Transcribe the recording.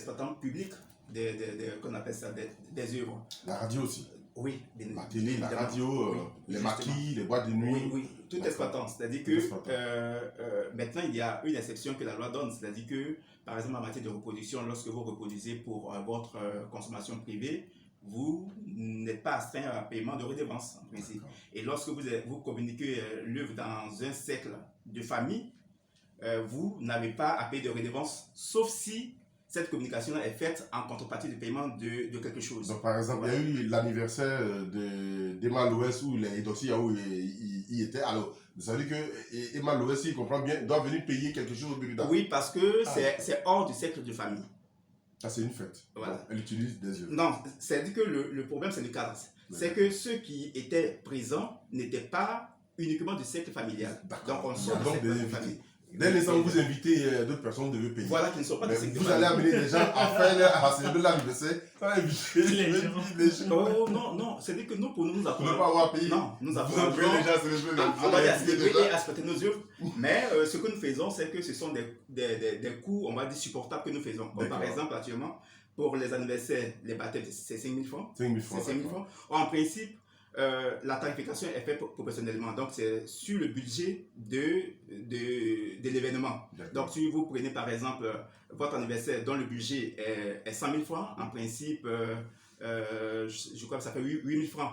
exploitants publics qu'on appelle ça des œuvres. La radio aussi. Oui, la télé, la radio, oui, les justement. maquis, les boîtes de nuit. Oui, oui, tout exploitant. C'est-à-dire que maintenant, il y a une exception que la loi donne. C'est-à-dire que, par exemple, en matière de reproduction, lorsque vous reproduisez pour votre consommation privée, vous n'êtes pas astreint à un paiement de redevance, en principe. Et lorsque vous communiquez l'œuvre dans un cercle de famille, vous n'avez pas à payer de redevance, sauf si cette communication est faite en contrepartie du paiement de quelque chose. Donc, par exemple, il y a eu l'anniversaire d'Emma Loès où les dossiers y étaient. Alors, vous savez que Emma Loès, si il comprend bien, doit venir payer quelque chose au Burkina. Oui, parce que c'est hors du cercle de famille. Ça, c'est une fête. Voilà. Elle utilise des œuvres. Non, c'est-à-dire que le problème, c'est le cadre. C'est que ceux qui étaient présents n'étaient pas uniquement du cercle familial. Donc, on sort du cercle de famille. Dès l'instant où vous invitez d'autres personnes, vous devez payer. Voilà, qui ne sont pas des secteurs. Vous allez amener des gens à célébrer l'anniversaire sans inviter les gens. Oh non, non, c'est-à-dire que nous, pour nous apprenons. Vous ne pouvez pas avoir payé. Non, nous apprenons. Vous apprenez les gens à célébrer. On va dire à célébrer et à exploiter nos œuvres. Mais ce que nous faisons, c'est que ce sont des coûts, on va dire, supportables que nous faisons. Comme par exemple, actuellement, pour les anniversaires, les baptêmes, c'est 5 000 francs. 5 000 francs. C'est 5 000 francs. En principe, la tarification est faite proportionnellement, donc c'est sur le budget de l'événement. Donc si vous prenez par exemple votre anniversaire dont le budget est 100 000 francs, en principe, je crois que ça fait 8 000 francs.